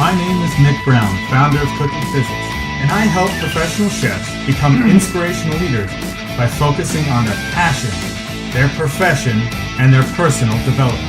My name is Nick Brown, founder of Cooking Physics, and I help professional chefs become inspirational leaders by focusing on their passion, their profession, and their personal development.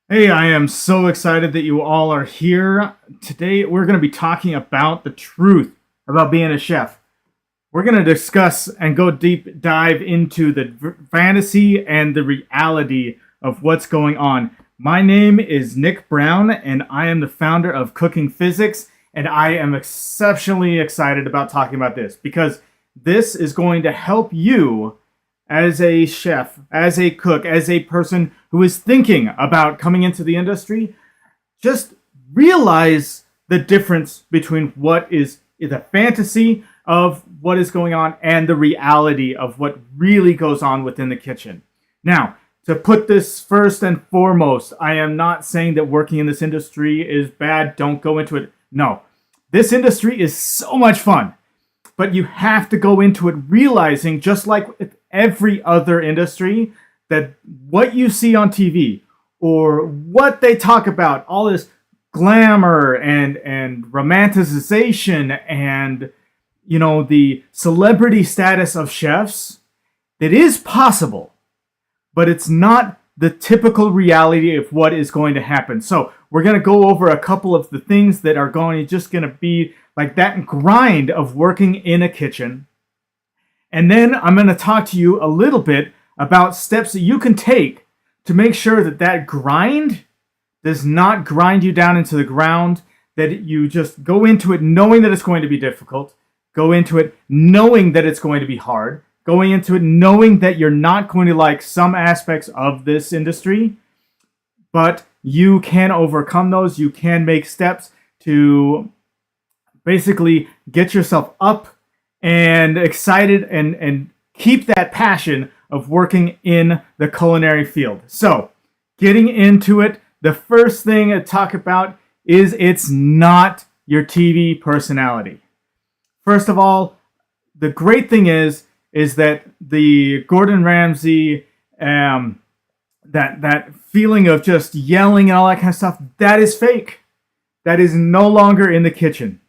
Hey, I am so excited that you all are here. Today we're going to be talking about the truth about being a chef. We're going to discuss and go deep dive into the fantasy and the reality of what's going on. My name is Nick Brown, and I am the founder of Cooking Physics, and I am exceptionally excited about talking about this because this is going to help you as a chef, as a cook, as a person who is thinking about coming into the industry. Just realize the difference between what is the fantasy of what is going on and the reality of what really goes on within the kitchen. Now, to put this first and foremost, I am not saying that working in this industry is bad. Don't go into it. No, this industry is so much fun, but you have to go into it realizing, just like with every other industry, that what you see on TV or what they talk about, all this glamour and romanticization and the celebrity status of chefs, it is possible, but it's not the typical reality of what is going to happen. So we're going to go over a couple of the things that are just going to be like that grind of working in a kitchen. And then I'm going to talk to you a little bit about steps that you can take to make sure that that grind does not grind you down into the ground, that you just go into it knowing that it's going to be difficult, go into it knowing that it's going to be hard, going into it knowing that you're not going to like some aspects of this industry, but you can overcome those. You can make steps to basically get yourself up and excited and keep that passion of working in the culinary field. So, getting into it, the first thing to talk about is it's not your TV personality. First of all, the great thing is that the Gordon Ramsay, that feeling of just yelling and all that kind of stuff, that is fake. That is no longer in the kitchen.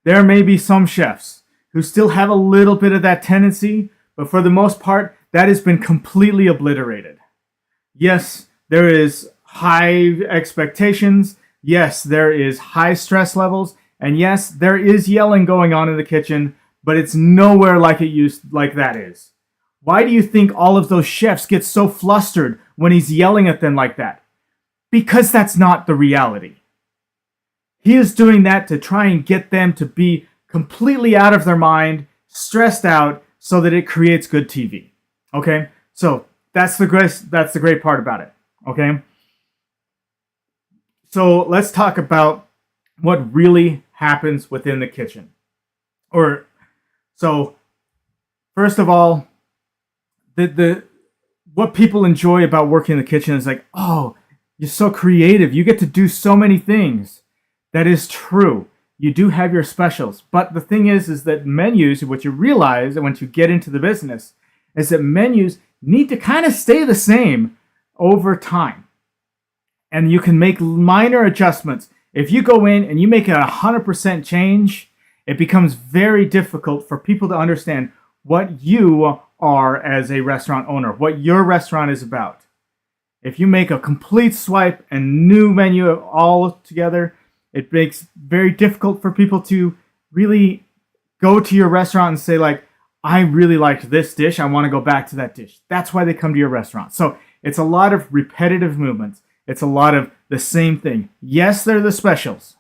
There may be some chefs who still have a little bit of that tendency, but for the most part, that has been completely obliterated. Yes, there is high expectations. Yes, there is high stress levels. And yes, there is yelling going on in the kitchen, but it's nowhere like that is. Why do you think all of those chefs get so flustered when he's yelling at them like that? Because that's not the reality. He is doing that to try and get them to be completely out of their mind, stressed out, so that it creates good TV. Okay? So that's the great part about it. Okay? So let's talk about what really happens within the kitchen. So first of all, what people enjoy about working in the kitchen is like, oh, you're so creative. You get to do so many things. That is true. You do have your specials. But the thing is that menus, what you realize once you get into the business, is that menus need to kind of stay the same over time. And you can make minor adjustments. If you go in and you make a 100% change, it becomes very difficult for people to understand what you are as a restaurant owner, what your restaurant is about. If you make a complete swipe and new menu all together, it makes very difficult for people to really go to your restaurant and say, like, I really liked this dish. I want to go back to that dish. That's why they come to your restaurant. So it's a lot of repetitive movements. It's a lot of the same thing. Yes, they're the specials.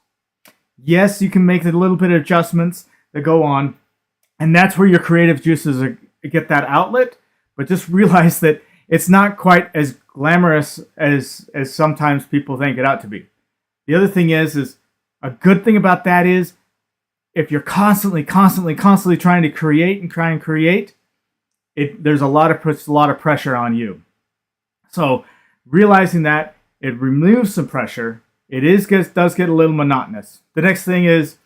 Yes, you can make a little bit of adjustments that go on. And that's where your creative juices get that outlet. But just realize that it's not quite as glamorous as sometimes people think it ought to be. The other thing is a good thing about that is if you're constantly trying to create, there's a lot of pressure on you. So realizing that, it removes some pressure. It does get a little monotonous. The next thing is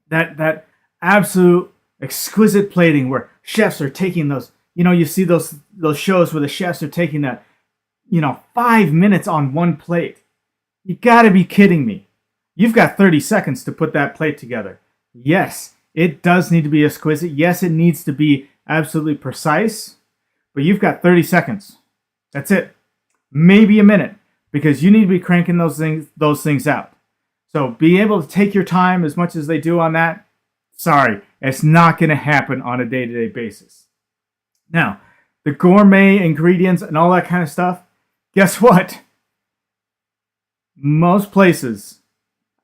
that absolute exquisite plating where chefs are taking those. You see those shows where the chefs are taking that 5 minutes on one plate. You gotta be kidding me. You've got 30 seconds to put that plate together. Yes, it does need to be exquisite. Yes, it needs to be absolutely precise, but you've got 30 seconds. That's it. Maybe a minute, because you need to be cranking those things out. So be able to take your time as much as they do on that. Sorry, it's not going to happen on a day-to-day basis. Now, the gourmet ingredients and all that kind of stuff, guess what? Most places,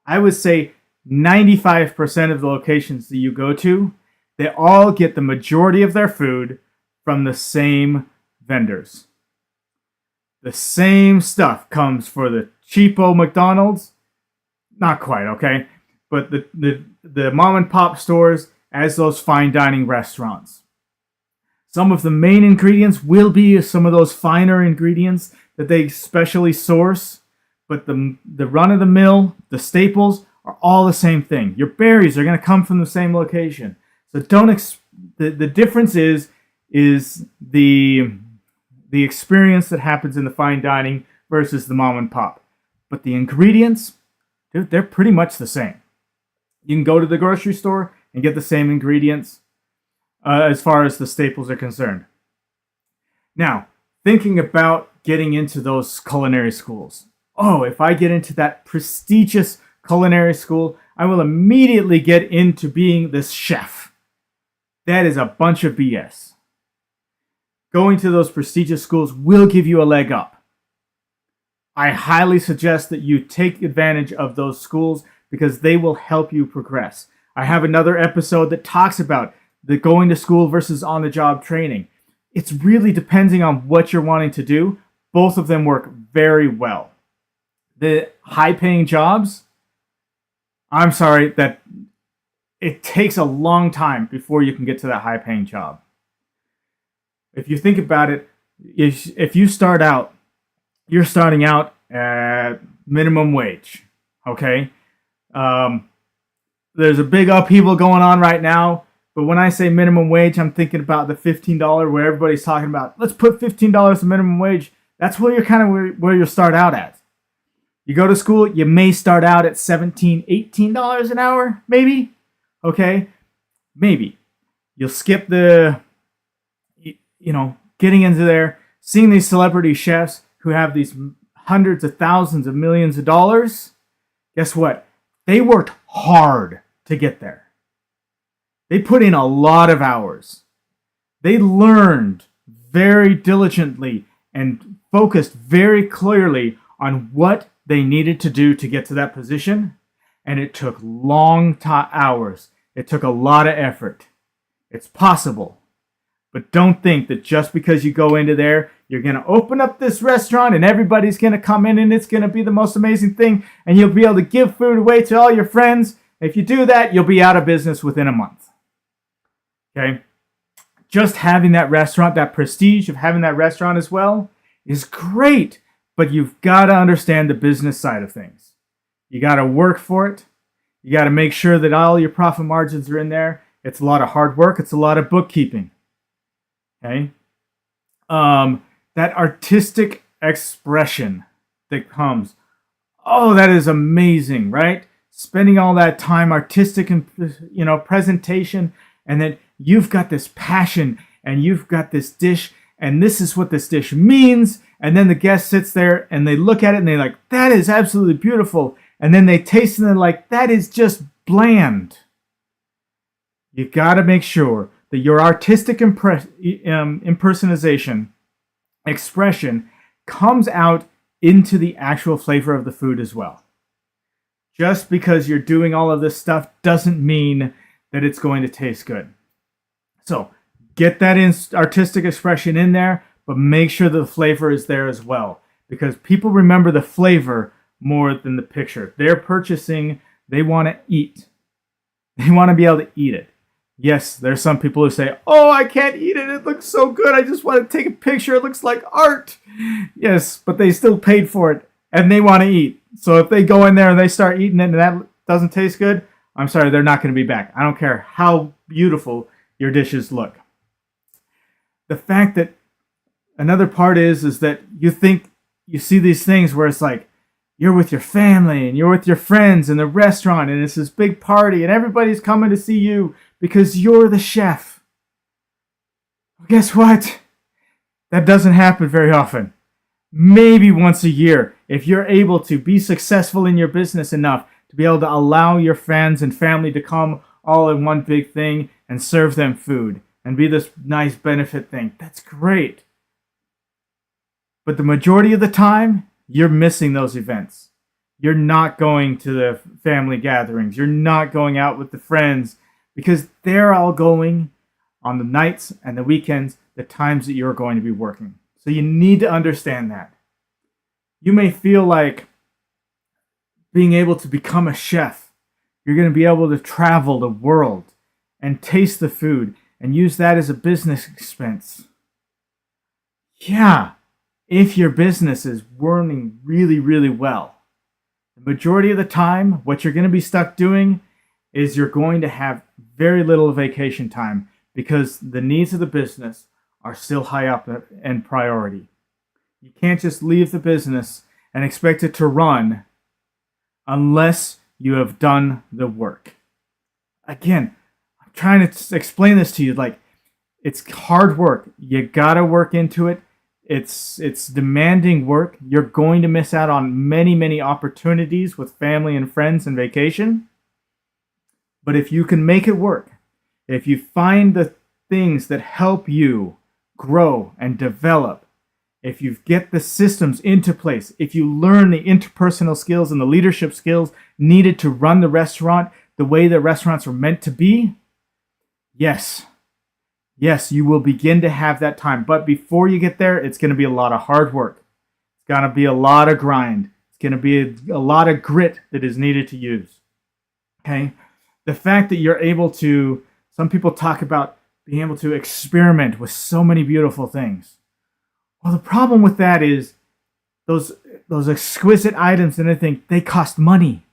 I would say 95% of the locations that you go to, they all get the majority of their food from the same vendors. The same stuff comes for the cheapo McDonald's. Not quite, okay? But the mom and pop stores as those fine dining restaurants. Some of the main ingredients will be some of those finer ingredients that they specially source, but the run-of-the-mill, the staples, are all the same thing. Your berries are going to come from the same location. So the difference is the experience that happens in the fine dining versus the mom and pop. But the ingredients, they're pretty much the same. You can go to the grocery store and get the same ingredients as far as the staples are concerned. Now, thinking about getting into those culinary schools. Oh, if I get into that prestigious culinary school, I will immediately get into being this chef. That is a bunch of BS. Going to those prestigious schools will give you a leg up. I highly suggest that you take advantage of those schools because they will help you progress. I have another episode that talks about the going to school versus on-the-job training. It's really depending on what you're wanting to do. Both of them work very well. The high-paying jobs, I'm sorry, that it takes a long time before you can get to that high-paying job. If you think about it, if you start out, you're starting out at minimum wage, okay? There's a big upheaval going on right now, but when I say minimum wage, I'm thinking about the $15 where everybody's talking about, let's put $15 to minimum wage. That's where you're where you start out at. You go to school, you may start out at $17, $18 an hour, maybe, okay? Maybe. You'll skip the, getting into there, seeing these celebrity chefs who have these hundreds of thousands of millions of dollars. Guess what? They worked hard to get there. They put in a lot of hours. They learned very diligently and focused very clearly on what they needed to do to get to that position. And it took long hours. It took a lot of effort. It's possible. But don't think that just because you go into there, you're going to open up this restaurant and everybody's going to come in and it's going to be the most amazing thing and you'll be able to give food away to all your friends. If you do that, you'll be out of business within a month. Okay? Just having that restaurant, that prestige of having that restaurant as well is great, but you've got to understand the business side of things. You got to work for it. You got to make sure that all your profit margins are in there. It's a lot of hard work. It's a lot of bookkeeping. Okay? That artistic expression that comes. Oh, that is amazing, right? Spending all that time, artistic and presentation, and then you've got this passion and you've got this dish and this is what this dish means. And then the guest sits there and they look at it and they're like, that is absolutely beautiful. And then they taste it and they're like, that is just bland. You got to make sure that your artistic impersonation, expression, comes out into the actual flavor of the food as well. Just because you're doing all of this stuff doesn't mean that it's going to taste good. So get that artistic expression in there, but make sure that the flavor is there as well. Because people remember the flavor more than the picture. They're purchasing, they want to eat. They want to be able to eat it. Yes, there's some people who say, oh, I can't eat it. It looks so good. I just want to take a picture. It looks like art. Yes, but they still paid for it and they want to eat. So if they go in there and they start eating it and that doesn't taste good, I'm sorry, they're not going to be back. I don't care how beautiful your dishes look. The fact that another part is that you think you see these things where it's like you're with your family and you're with your friends in the restaurant and it's this big party and everybody's coming to see you because you're the chef. Well, guess what? That doesn't happen very often. Maybe once a year, if you're able to be successful in your business enough to be able to allow your friends and family to come all in one big thing and serve them food and be this nice benefit thing. That's great. But the majority of the time, you're missing those events. You're not going to the family gatherings. You're not going out with the friends because they're all going on the nights and the weekends, the times that you're going to be working. So you need to understand that. You may feel like being able to become a chef, you're going to be able to travel the world and taste the food and use that as a business expense. Yeah, if your business is running really, really well. The majority of the time, what you're going to be stuck doing is you're going to have very little vacation time because the needs of the business are still high up in priority. You can't just leave the business and expect it to run unless you have done the work. Again, I'm trying to explain this to you like it's hard work. You gotta work into it. It's demanding work. You're going to miss out on many, many opportunities with family and friends and vacation. But if you can make it work, if you find the things that help you grow and develop, if you get the systems into place, if you learn the interpersonal skills and the leadership skills needed to run the restaurant the way that restaurants are meant to be, yes, you will begin to have that time. But before you get there, it's going to be a lot of hard work. It's going to be a lot of grind. It's going to be a lot of grit that is needed to use. Okay? The fact that you're able to, some people talk about being able to experiment with so many beautiful things. Well, the problem with that is those exquisite items and everything, they cost money.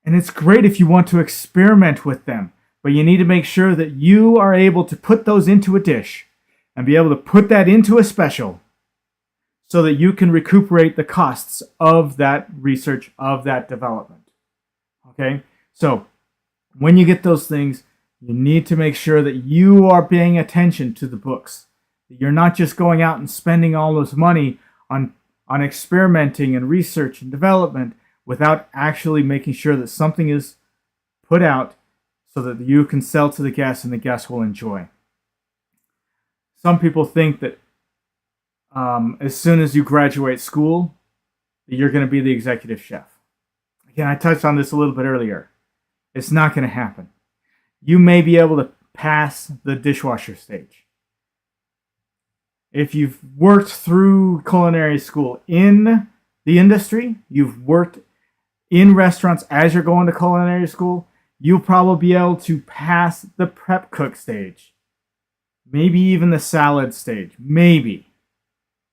And it's great if you want to experiment with them, but you need to make sure that you are able to put those into a dish and be able to put that into a special so that you can recuperate the costs of that research, of that development. Okay? So when you get those things, you need to make sure that you are paying attention to the books. That you're not just going out and spending all this money on experimenting and research and development without actually making sure that something is put out so that you can sell to the guests and the guests will enjoy. Some people think that as soon as you graduate school, that you're going to be the executive chef. Again, I touched on this a little bit earlier. It's not going to happen. You may be able to pass the dishwasher stage. If you've worked through culinary school in the industry, you've worked in restaurants as you're going to culinary school, you'll probably be able to pass the prep cook stage. Maybe even the salad stage. Maybe.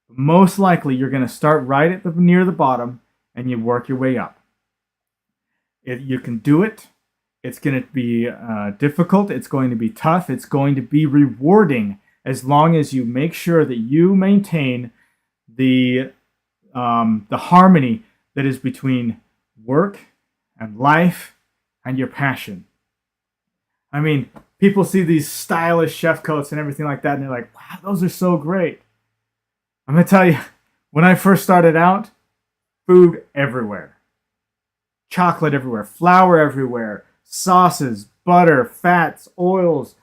But most likely, you're going to start right at near the bottom and you work your way up. You can do it. It's going to be difficult. It's going to be tough. It's going to be rewarding as long as you make sure that you maintain the harmony that is between work and life and your passion. I mean, people see these stylish chef coats and everything like that, and they're like, wow, those are so great. I'm going to tell you, when I first started out, food everywhere. Chocolate everywhere, flour everywhere, sauces, butter, fats, oils,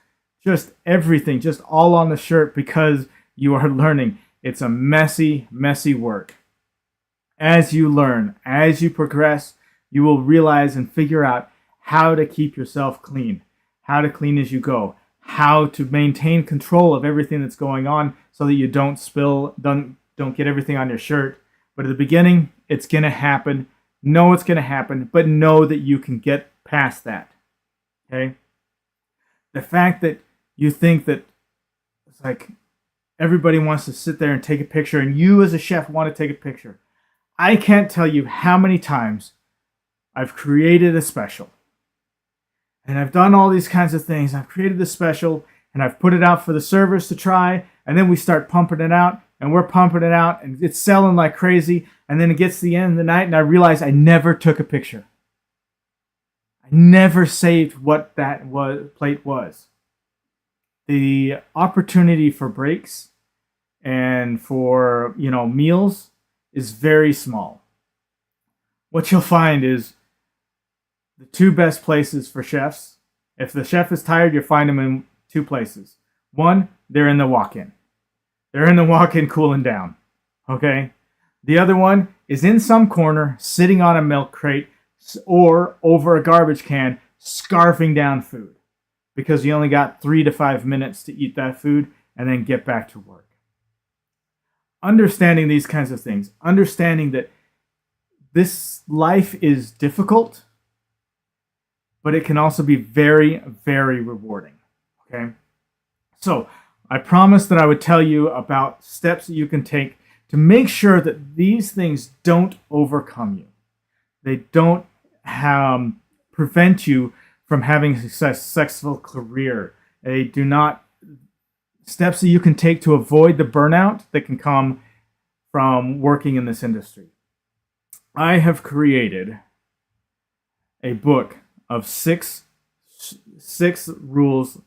just everything, just all on the shirt because you are learning. It's a messy, messy work. As you learn, as you progress, you will realize and figure out how to keep yourself clean, how to clean as you go, how to maintain control of everything that's going on so that you don't spill, don't get everything on your shirt. But at the beginning, it's going to happen. Know it's going to happen, but know that you can get past that. Okay? The fact that you think that it's like everybody wants to sit there and take a picture and you as a chef want to take a picture. I can't tell you how many times I've created a special. And I've done all these kinds of things. I've created the special and I've put it out for the servers to try. And then we start pumping it out. and we're pumping it out, and it's selling like crazy. And then it gets to the end of the night, and I realize I never took a picture. I never saved what that plate was. The opportunity for breaks and for meals is very small. What you'll find is the two best places for chefs. If the chef is tired, you'll find them in two places. One, they're in the walk-in. They're in the walk-in cooling down. Okay? The other one is in some corner, sitting on a milk crate or over a garbage can, scarfing down food. Because you only got 3 to 5 minutes to eat that food and then get back to work. Understanding these kinds of things. Understanding that this life is difficult, but it can also be very, very rewarding. Okay? So, I promised that I would tell you about steps that you can take to make sure that these things don't overcome you. They don't prevent you from having a successful career. They do not. Steps that you can take to avoid the burnout that can come from working in this industry. I have created a book of six rules,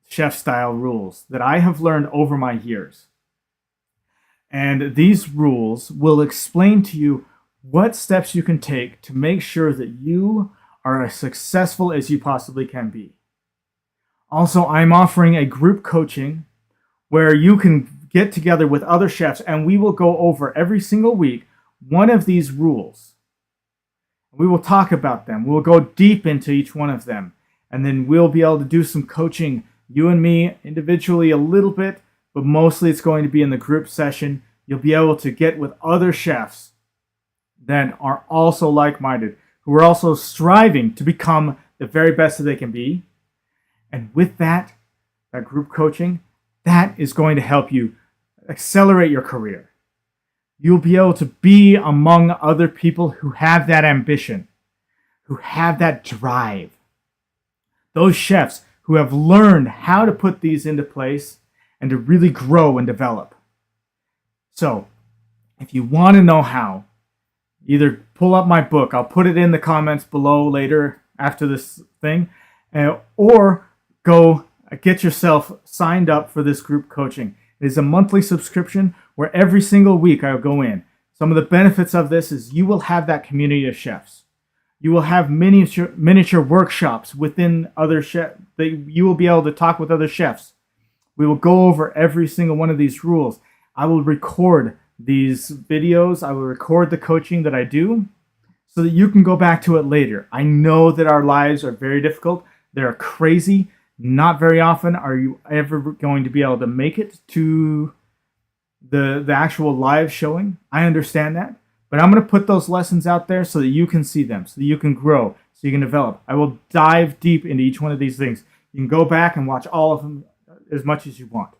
chef-style rules, that I have learned over my years. And these rules will explain to you what steps you can take to make sure that you are as successful as you possibly can be. Also, I'm offering a group coaching where you can get together with other chefs and we will go over every single week one of these rules. We will talk about them. We'll go deep into each one of them. And then we'll be able to do some coaching, you and me, individually a little bit, but mostly it's going to be in the group session. You'll be able to get with other chefs that are also like-minded, who are also striving to become the very best that they can be. And with that group coaching, that is going to help you accelerate your career. You'll be able to be among other people who have that ambition, who have that drive. Those chefs who have learned how to put these into place and to really grow and develop. So, if you want to know how, either pull up my book. I'll put it in the comments below later after this thing. Or go get yourself signed up for this group coaching. It is a monthly subscription where every single week I'll go in. Some of the benefits of this is you will have that community of chefs. You will have miniature workshops within other chefs. You will be able to talk with other chefs. We will go over every single one of these rules. I will record these videos. I will record the coaching that I do so that you can go back to it later. I know that our lives are very difficult. They're crazy. Not very often are you ever going to be able to make it to the actual live showing. I understand that. But I'm going to put those lessons out there so that you can see them, so that you can grow, so you can develop. I will dive deep into each one of these things. You can go back and watch all of them as much as you want.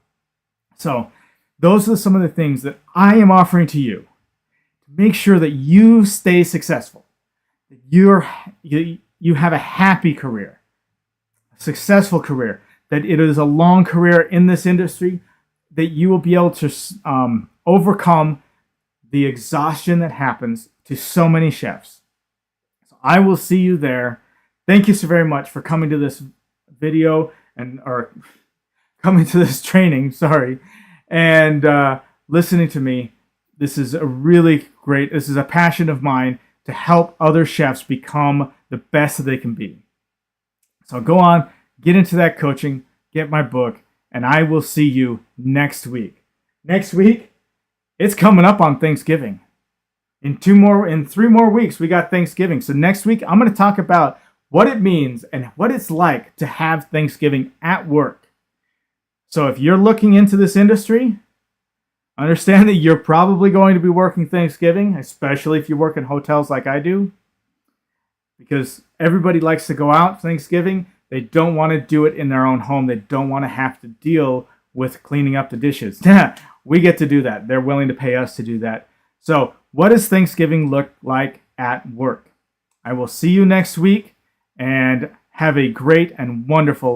So, those are some of the things that I am offering to you to make sure that you stay successful, that you have a happy career, a successful career, that it is a long career in this industry, that you will be able to overcome the exhaustion that happens to so many chefs. So I will see you there. Thank you so very much for coming to this video or coming to this training, and listening to me. This is this is a passion of mine to help other chefs become the best that they can be. So go on, get into that coaching, get my book, and I will see you next week. Next week, it's coming up on Thanksgiving. In 3 more weeks, we got Thanksgiving. So next week, I'm going to talk about what it means and what it's like to have Thanksgiving at work. So if you're looking into this industry, understand that you're probably going to be working Thanksgiving, especially if you work in hotels like I do, because everybody likes to go out Thanksgiving. They don't want to do it in their own home. They don't want to have to deal with cleaning up the dishes. We get to do that. They're willing to pay us to do that. So what does Thanksgiving look like at work? I will see you next week, and have a great and wonderful